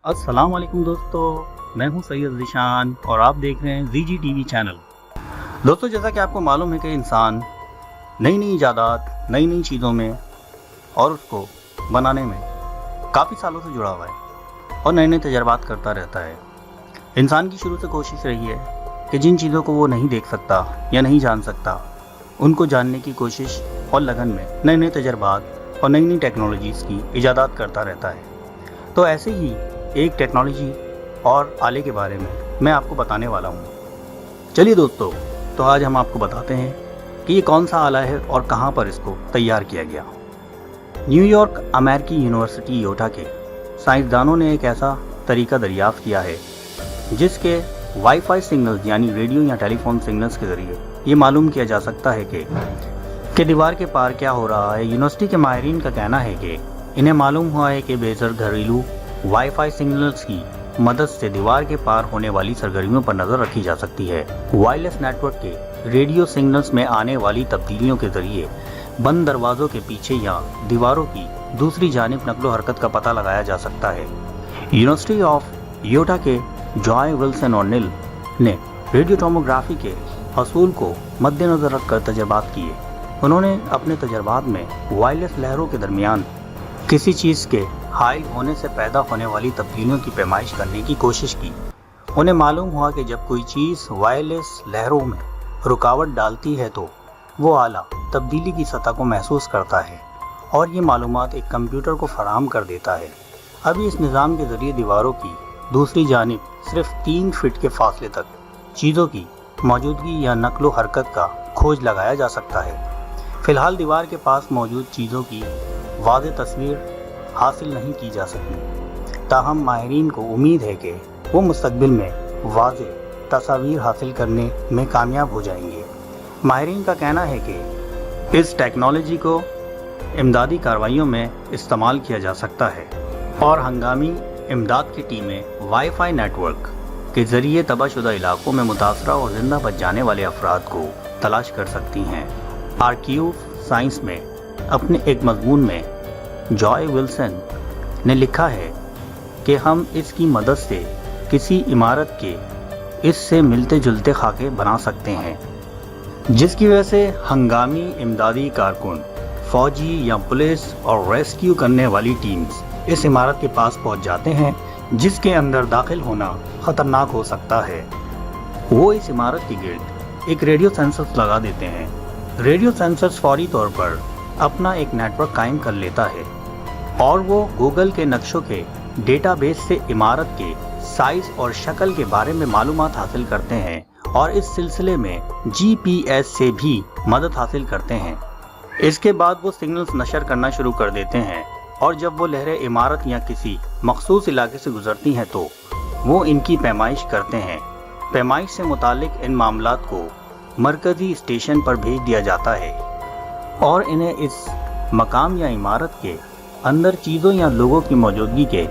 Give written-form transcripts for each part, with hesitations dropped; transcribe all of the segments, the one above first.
अस्सलाम वालेकुम दोस्तों, मैं हूं सैयद ज़ीशान और आप देख रहे हैं ज़ीजी टीवी चैनल। दोस्तों, जैसा कि आपको मालूम है कि इंसान नई नई इजादात, नई नई चीज़ों में और उसको बनाने में काफ़ी सालों से जुड़ा हुआ है और नए नए तजर्बात करता रहता है। इंसान की शुरू से कोशिश रही है कि जिन चीज़ों को वो नहीं देख सकता या नहीं जान सकता, उनको जानने की कोशिश और लगन में नए नए तजर्बात और नई नई टेक्नोलॉजीज़ की इजादात करता रहता है। तो ऐसे ही एक टेक्नोलॉजी और आले के बारे में मैं आपको बताने वाला हूँ। चलिए दोस्तों, तो आज हम आपको बताते हैं कि ये कौन सा आला है और कहाँ पर इसको तैयार किया गया। न्यूयॉर्क अमेरिकी यूनिवर्सिटी योटा के साइंसदानों ने एक ऐसा तरीका दरियाफ्त किया है जिसके वाईफाई सिग्नल्स यानी रेडियो या टेलीफोन सिग्नल्स के ज़रिए ये मालूम किया जा सकता है कि दीवार के पार क्या हो रहा है। यूनिवर्सिटी के माहिरीन का कहना है कि इन्हें मालूम हुआ है कि बेहतर घरेलू वाईफाई सिग्नल्स की मदद से दीवार के पार होने वाली सरगर्मियों पर नजर रखी जा सकती है। वायरलेस नेटवर्क के रेडियो सिग्नल्स में आने वाली तब्दीलियों के जरिए बंद दरवाजों के पीछे या दीवारों की दूसरी जानिब नकलो हरकत का पता लगाया जा सकता है। यूनिवर्सिटी ऑफ योटा के जॉय विल्सन और निल ने रेडियो टोमोग्राफी के असूल को मद्देनजर रखकर तजर्बात किए। उन्होंने अपने तजर्बात में वायरलेस लहरों के दरमियान किसी चीज़ के हाइल होने से पैदा होने वाली तब्दीलियों की पैमाइश करने की कोशिश की। उन्हें मालूम हुआ कि जब कोई चीज़ वायरलेस लहरों में रुकावट डालती है तो वो आला तब्दीली की सतह को महसूस करता है और ये मालूमात एक कंप्यूटर को फराहम कर देता है। अभी इस निज़ाम के ज़रिए दीवारों की दूसरी जानिब सिर्फ 3 फीट के फासले तक चीज़ों की मौजूदगी या नकलो हरकत का खोज लगाया जा सकता है। फ़िलहाल दीवार के पास मौजूद चीज़ों की वाज़ेह तस्वीर हासिल नहीं की जा सकी, ताहम माहिरीन को उम्मीद है कि वो मुस्तकबिल में वाज़ेह तस्वीर हासिल करने में कामयाब हो जाएंगे। माहिरीन का कहना है कि इस टेक्नोलॉजी को इमदादी कार्रवाइयों में इस्तेमाल किया जा सकता है और हंगामी इमदाद की टीमें वाईफाई नेटवर्क के ज़रिए तबाहशुदा इलाकों में मुतासरा और ज़िंदा बच जाने वाले अफराद को तलाश कर सकती हैं। आर्कीव साइंस में अपने एक मजमून में जॉय विल्सन ने लिखा है कि हम इसकी मदद से किसी इमारत के इससे मिलते जुलते खाके बना सकते हैं, जिसकी वजह से हंगामी इमदादी कारकुन, फौजी या पुलिस और रेस्क्यू करने वाली टीम्स इस इमारत के पास पहुंच जाते हैं जिसके अंदर दाखिल होना ख़तरनाक हो सकता है। वो इस इमारत के गिर्द एक रेडियो सेंसर्स लगा देते हैं। रेडियो सेंसर्स फौरी तौर पर अपना एक नेटवर्क कायम कर लेता है और वो गूगल के नक्शों के डेटाबेस से इमारत के साइज और शक्ल के बारे में मालूमात हासिल करते हैं और इस सिलसिले में GPS से भी मदद हासिल करते हैं। इसके बाद वो सिग्नल्स नशर करना शुरू कर देते हैं और जब वो लहरें इमारत या किसी मखसूस इलाके से गुजरती हैं तो वो इनकी पैमाइश करते हैं। पैमाइश से मुतालिक इन मामलात को मरकज़ी स्टेशन पर भेज दिया जाता है और इन्हें इस मकाम या इमारत के अंदर चीज़ों या लोगों की मौजूदगी के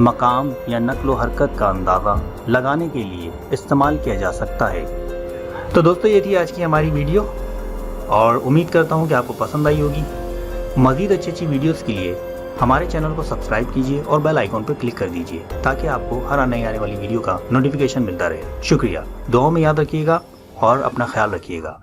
मकाम या नकलो हरकत का अंदाज़ा लगाने के लिए इस्तेमाल किया जा सकता है। तो दोस्तों, ये थी आज की हमारी वीडियो और उम्मीद करता हूँ कि आपको पसंद आई होगी। मज़ीद अच्छी वीडियोस के लिए हमारे चैनल को सब्सक्राइब कीजिए और बेल आइकॉन पर क्लिक कर दीजिए ताकि आपको हर नई आने वाली वीडियो का नोटिफिकेशन मिलता रहे। शुक्रिया। दुआओं में याद रखिएगा और अपना ख्याल रखिएगा।